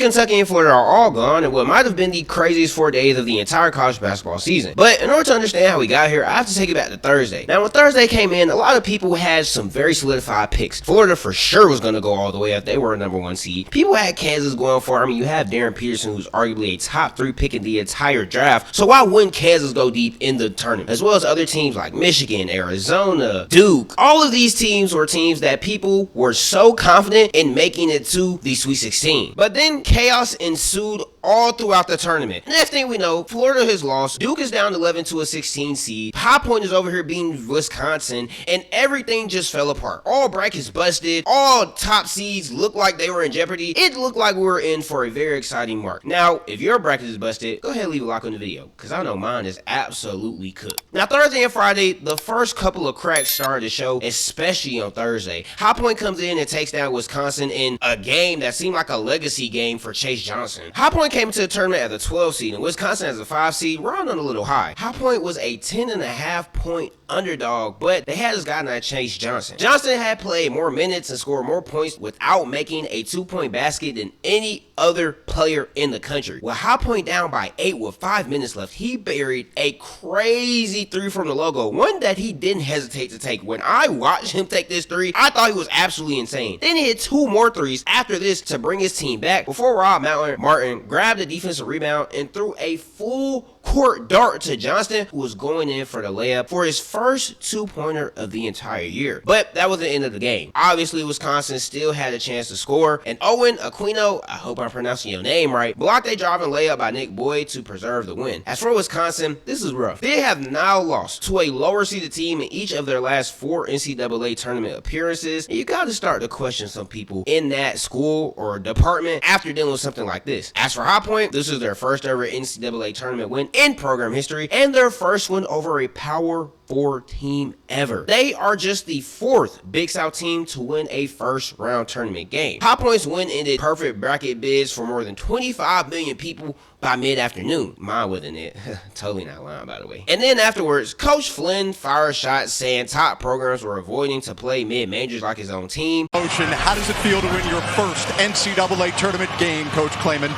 Kentucky and Florida are all gone in what might have been the craziest 4 days of the entire college basketball season. But in order to understand how we got here, I have to take it back to Thursday. Now, when Thursday came in, a lot of people had some very solidified picks. Florida for sure was going to go all the way up. They were a number 1 seed. People had Kansas going for, I mean, you have Darren Peterson, who's arguably a top 3 pick in the entire draft. So why wouldn't Kansas go deep in the tournament? As well as other teams like Michigan, Arizona, Duke. All of these teams were teams that people were so confident in making it to the Sweet 16. But then chaos ensued all throughout the tournament. Next thing we know, Florida has lost. Duke is down 11 to a 16 seed. High Point is over here beating Wisconsin, and everything just fell apart. All brackets busted. All top seeds looked like they were in jeopardy. It looked like we were in for a very exciting mark. Now, if your bracket is busted, go ahead and leave a like on the video, because I know mine is absolutely cooked. Now, Thursday and Friday, the first couple of cracks started to show, especially on Thursday. High Point comes in and takes down Wisconsin in a game that seemed like a legacy game for Chase Johnson. High Point came into the tournament as a 12 seed, and Wisconsin as a 5 seed, round on a little high. High Point was a 10.5 point underdog, but they had this guy named Chase Johnson. Johnson had played more minutes and scored more points without making a 2-point basket than any other player in the country. With High Point down by 8 with 5 minutes left, he buried a crazy 3 from the logo, one that he didn't hesitate to take. When I watched him take this 3, I thought he was absolutely insane. Then he hit 2 more 3s after this to bring his team back before Rob Martin grabbed the defensive rebound and threw a full court dart to Johnston, who was going in for the layup for his first 2-pointer of the entire year. But that was the end of the game. Obviously, Wisconsin still had a chance to score, and Owen Aquino, I hope I'm pronouncing your name right, blocked a driving layup by Nick Boyd to preserve the win. As for Wisconsin, this is rough. They have now lost to a lower seeded team in each of their last 4 NCAA tournament appearances, and you got to start to question some people in that school or department after dealing with something like this. As for High Point, this is their first ever NCAA tournament win in program history, and their first win over a Power 4 team ever. They are just the 4th Big South team to win a first round tournament game. High Point's win ended perfect bracket bids for more than 25 million people by mid-afternoon. Mine wasn't it. Totally not lying, by the way. And then afterwards, Coach Flynn fired shots saying top programs were avoiding to play mid-majors like his own team. How does it feel to win your first NCAA tournament game, Coach Klayman?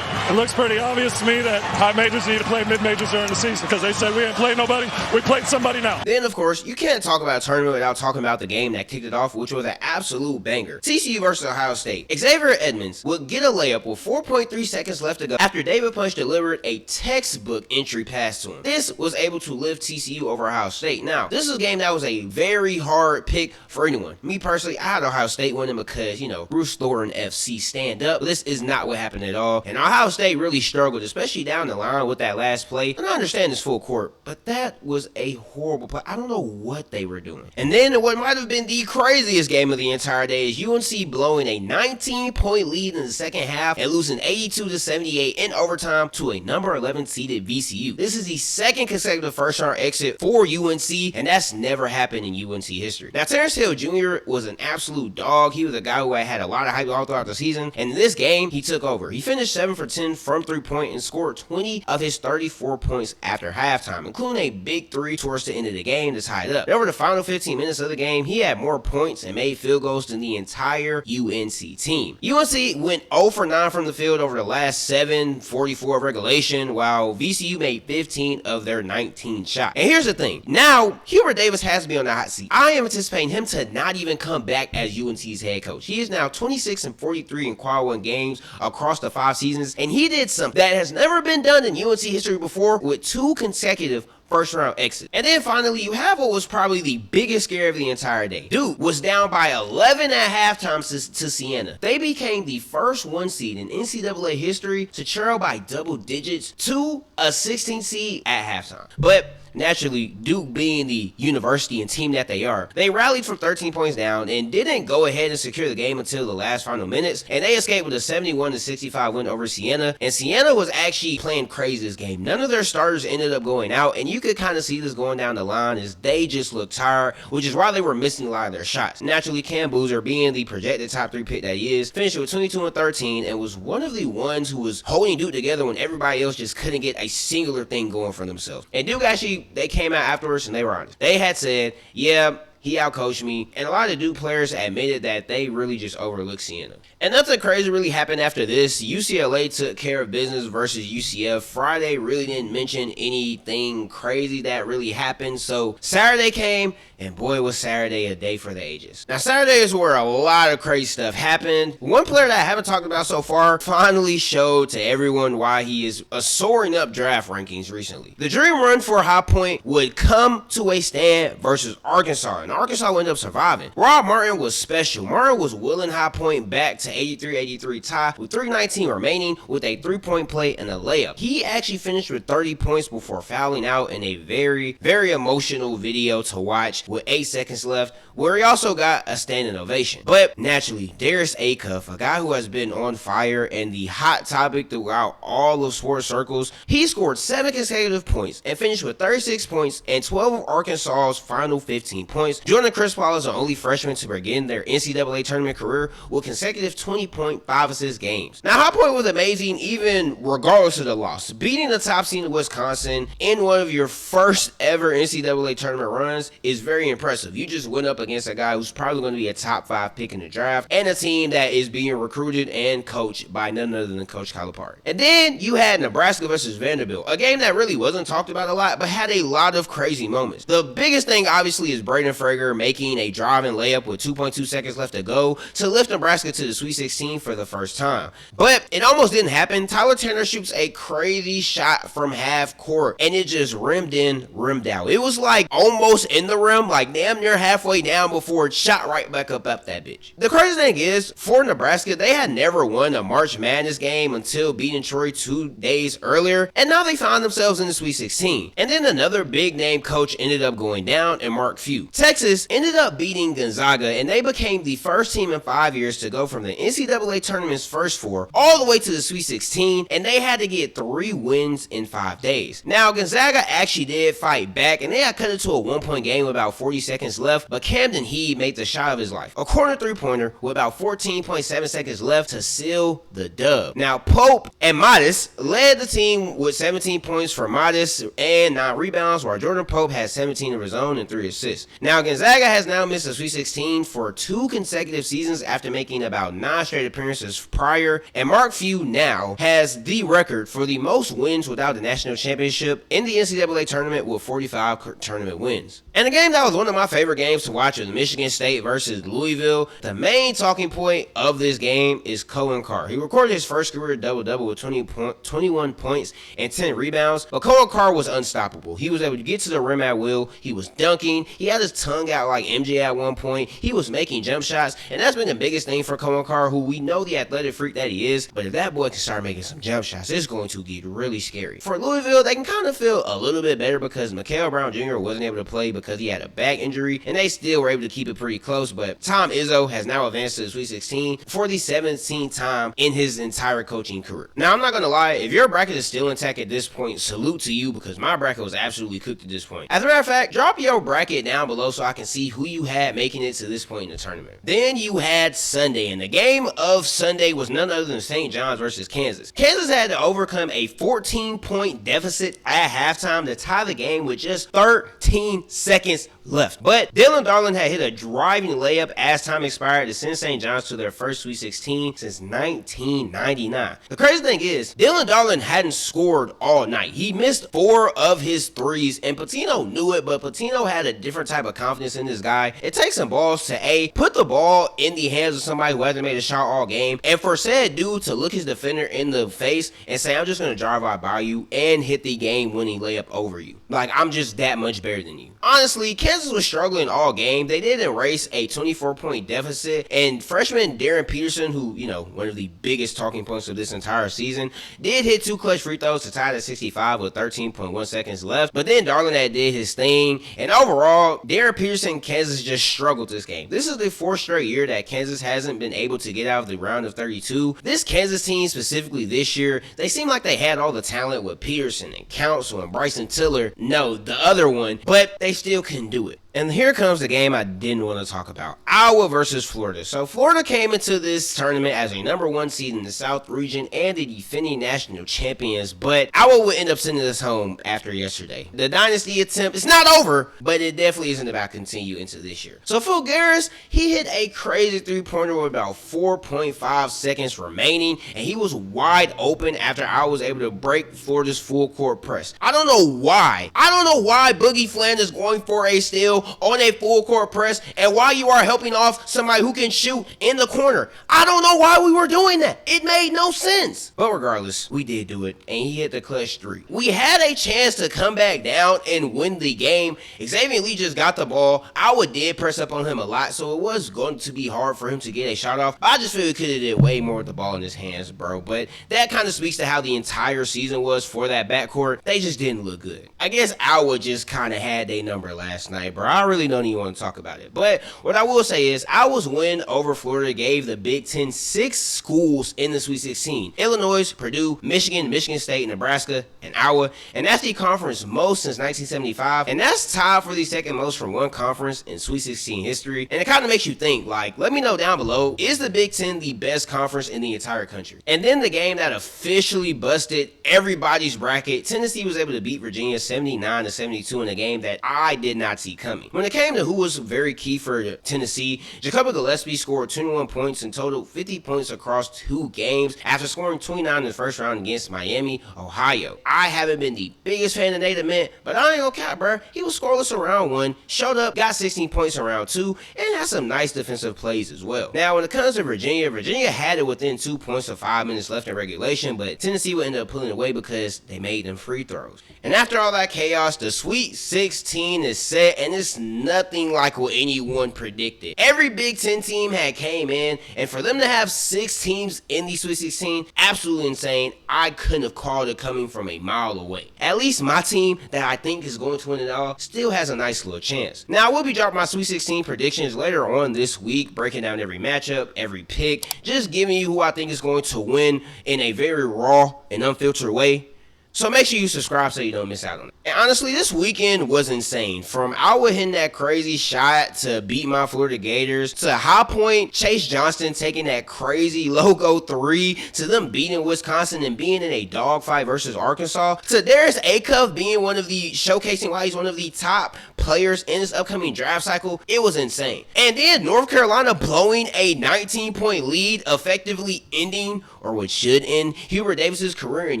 It looks pretty obvious to me that high majors need to play mid-majors during the season because they said we ain't played nobody. We played somebody now. Then, of course, you can't talk about a tournament without talking about the game that kicked it off, which was an absolute banger. TCU versus Ohio State. Xavier Edmonds would get a layup with 4.3 seconds left to go after David Punch delivered a textbook entry pass to him. This was able to lift TCU over Ohio State. Now, this is a game that was a very hard pick for anyone. Me personally, I had Ohio State winning because, Bruce Thornton FC stand up. But this is not what happened at all. And Ohio State really struggled, especially down the line with that last play. And I understand it's full court, but that was a horrible play. I don't know what they were doing. And then what might have been the craziest game of the entire day is UNC blowing a 19-point lead in the second half and losing 82-78 in overtime to a number 11 seeded VCU. This is the second consecutive first round exit for UNC, and that's never happened in UNC history. Now, Terrence Hill Jr. was an absolute dog. He was a guy who had a lot of hype all throughout the season, and in this game, he took over. He finished 7 for 10 from 3-point and scored 20 of his 34 points after halftime, including a big 3 towards the end of the game to tie it up. Over the final 15 minutes of the game, he had more points and made field goals than the entire UNC team. UNC went 0 for 9 from the field over the last 7:44 of regulation, while VCU made 15 of their 19 shots. And here's the thing. Now, Hubert Davis has to be on the hot seat. I am anticipating him to not even come back as UNC's head coach. He is now 26-43 in quad 1 games across the 5 seasons, and he did something that has never been done in UNC history before with 2 consecutive first round exit. And then finally, you have what was probably the biggest scare of the entire day. Duke was down by 11 at halftime to Siena. They became the first 1 seed in NCAA history to trail by double digits to a 16 seed at halftime. But naturally, Duke being the university and team that they are, they rallied from 13 points down and didn't go ahead and secure the game until the last final minutes, and they escaped with a 71-65 win over Siena. And Siena was actually playing crazy this game. None of their starters ended up going out, and you could kind of see this going down the line as they just looked tired, which is why they were missing a lot of their shots. Naturally, Cam Boozer, being the projected top 3 pick that he is, finished with 22-13 and was one of the ones who was holding Duke together when everybody else just couldn't get a singular thing going for themselves. And Duke actually, they came out afterwards and they were honest. They had said, yeah, he outcoached me, and a lot of Duke players admitted that they really just overlooked Siena. And nothing crazy really happened after this. UCLA took care of business versus UCF. Friday really didn't mention anything crazy that really happened, so Saturday came, and boy was Saturday a day for the ages. Now Saturday is where a lot of crazy stuff happened. One player that I haven't talked about so far finally showed to everyone why he is soaring up draft rankings recently. The dream run for High Point would come to a stand versus Arkansas, and Arkansas ended up surviving. Rob Martin was special. Martin was willing High Point back to 83-83 tie with 3:19 remaining with a 3-point play and a layup. He actually finished with 30 points before fouling out in a very, very emotional video to watch with 8 seconds left, where he also got a standing ovation. But naturally, Darius Acuff, a guy who has been on fire and the hot topic throughout all of sports circles, he scored 7 consecutive points and finished with 36 points and 12 of Arkansas's final 15 points. Jordan Chris Paul is the only freshman to begin their NCAA tournament career with consecutive 20.5 assist games. Now, High Point was amazing even regardless of the loss. Beating the top seed in Wisconsin in one of your first ever NCAA tournament runs is very impressive. You just went up against a guy who's probably going to be a top 5 pick in the draft and a team that is being recruited and coached by none other than Coach Calipari. And then you had Nebraska versus Vanderbilt, a game that really wasn't talked about a lot but had a lot of crazy moments. The biggest thing obviously is Braden Frager making a driving layup with 2.2 seconds left to go to lift Nebraska to the Sweet 16 for the first time. But it almost didn't happen. Tyler Turner shoots a crazy shot from half court and it just rimmed in, rimmed out. It was like almost in the rim, like damn near halfway down before it shot right back up that bitch. The crazy thing is, for Nebraska, they had never won a March Madness game until beating Troy 2 days earlier, and now they found themselves in the Sweet 16. And then another big name coach ended up going down, and Mark Few. Texas ended up beating Gonzaga, and they became the first team in 5 years to go from the NCAA tournament's first 4 all the way to the Sweet 16, and they had to get 3 wins in 5 days. Now, Gonzaga actually did fight back, and they had cut it to a 1-point game with about 40 seconds left, but Camden Heed made the shot of his life. A corner 3-pointer with about 14.7 seconds left to seal the dub. Now, Pope and Modest led the team with 17 points for Modest and 9 rebounds, while Jordan Pope had 17 of his own and 3 assists. Now, Gonzaga has now missed the Sweet 16 for 2 consecutive seasons after making about 9 straight appearances prior, and Mark Few now has the record for the most wins without the national championship in the NCAA tournament with 45 tournament wins. And a game that was one of my favorite games to watch was Michigan State versus Louisville. The main talking point of this game is Cohen Carr. He recorded his first career double-double with 21 points and 10 rebounds, but Cohen Carr was unstoppable. He was able to get to the rim at will. He was dunking. He had his tongue out like MJ at one point. He was making jump shots, and that's been the biggest thing for Cohen Carr, who we know the athletic freak that he is, but if that boy can start making some jump shots, it's going to get really scary. For Louisville, they can kind of feel a little bit better because Mikael Brown Jr. wasn't able to play because he had a back injury, and they still were able to keep it pretty close, but Tom Izzo has now advanced to the Sweet 16 for the 17th time in his entire coaching career. Now, I'm not going to lie, if your bracket is still intact at this point, salute to you because my bracket was absolutely cooked at this point. As a matter of fact, drop your bracket down below so I can see who you had making it to this point in the tournament. Then you had Sunday, and the game of Sunday was none other than St. John's versus Kansas. Kansas had to overcome a 14-point deficit at halftime to tie the game with just 13 seconds left. But Dylan Darling had hit a driving layup as time expired to send St. John's to their first Sweet 16 since 1999. The crazy thing is, Dylan Darling hadn't scored all night. He missed 4 of his threes, and Patino knew it, but Patino had a different type of confidence in this guy. It takes some balls to put the ball in the hands of somebody who hasn't made a shot all game, and for said dude to look his defender in the face and say, I'm just going to drive right by you and hit the game-winning layup over you. Like, I'm just that much better than you. Honestly, Kansas was struggling all game. They did erase a 24-point deficit, and freshman Darren Peterson, who, one of the biggest talking points of this entire season, did hit 2 clutch free throws to tie at 65 with 13.1 seconds left, but then Darling had did his thing, and overall, Darren Peterson, Kansas just struggled this game. This is the 4th straight year that Kansas hasn't been able to get out of the round of 32. This Kansas team, specifically this year, they seem like they had all the talent with Peterson and Council and Bryson Tiller. No, the other one, but they still couldn't do it. And here comes the game I didn't want to talk about. Iowa versus Florida. So Florida came into this tournament as a #1 seed in the South region and the defending national champions, but Iowa would end up sending us home after yesterday. The dynasty attempt is not over, but it definitely isn't about to continue into this year. So Phil Garris, he hit a crazy three-pointer with about 4.5 seconds remaining, and he was wide open after I was able to break Florida's full court press. I don't know why. Boogie Fland is going for a steal on a full court press, and while you are helping off somebody who can shoot in the corner. I don't know why we were doing that. It made no sense. But regardless, we did do it, and he hit the clutch three. We had a chance to come back down and win the game. Xavier Lee just got the ball. Iowa did press up on him a lot, so it was going to be hard for him to get a shot off. I just feel he could have did way more with the ball in his hands, bro. But that kind of speaks to how the entire season was for that backcourt. They just didn't look good. I guess Iowa just kind of had their number last night, bro. I really don't even want to talk about it. But what I will say is Iowa's win over Florida gave the Big Ten 6 schools in the Sweet 16. Illinois, Purdue, Michigan, Michigan State, Nebraska, and Iowa. And that's the conference most since 1975. And that's tied for the second most from one conference in Sweet 16 history. And it kind of makes you think, like, let me know down below, is the Big Ten the best conference in the entire country? And then the game that officially busted everybody's bracket, Tennessee was able to beat Virginia 79-72 in a game that I did not see coming. When it came to who was very key for Tennessee, Jacoby Gillespie scored 21 points and totaled 50 points across 2 games after scoring 29 in the first round against Miami, Ohio. I haven't been the biggest fan of Nate Ament, but I ain't gonna cap, bro. He was scoreless in round 1, showed up, got 16 points in round 2, and had some nice defensive plays as well. Now, when it comes to Virginia had it within 2 points with 5 minutes left in regulation, but Tennessee would end up pulling away because they made them free throws. And after all that chaos, the Sweet 16 is set, and it's nothing like what anyone predicted. Every Big Ten team had came in, and for them to have 6 teams in the Sweet 16, absolutely insane. I couldn't have called it coming from a mile away. At least my team that I think is going to win it all still has a nice little chance. Now, I will be dropping my Sweet 16 predictions later on this week, breaking down every matchup, every pick, just giving you who I think is going to win in a very raw and unfiltered way. So make sure you subscribe so you don't miss out on it. And honestly, this weekend was insane. From Iowa hitting that crazy shot to beat my Florida Gators, to High Point, Chase Johnston taking that crazy logo 3, to them beating Wisconsin and being in a dogfight versus Arkansas, to Darius Acuff being showcasing why he's one of the top players in this upcoming draft cycle. It was insane. And then North Carolina blowing a 19-point lead, effectively ending, or what should end, Hubert Davis's career in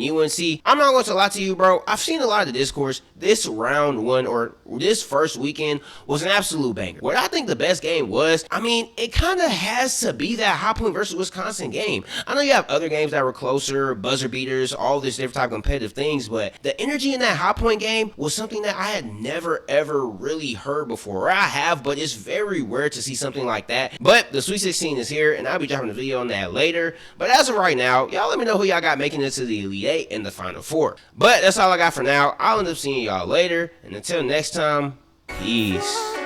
UNC. I'm not going to lie to you, bro. I've seen a lot of the discourse. This round 1 or this first weekend was an absolute banger. What I think the best game was, I mean, it kind of has to be that High Point versus Wisconsin game. I know you have other games that were closer, buzzer beaters, all this different type of competitive things, but the energy in that High Point game was something that I had never ever really heard before. Or I have, but it's very rare to see something like that. But the Sweet 16 is here, and I'll be dropping a video on that later. But as of right now, y'all let me know who y'all got making it to the Elite 8 and the Final 4. But that's all I got for now. I'll end up seeing y'all later, and until next time, peace.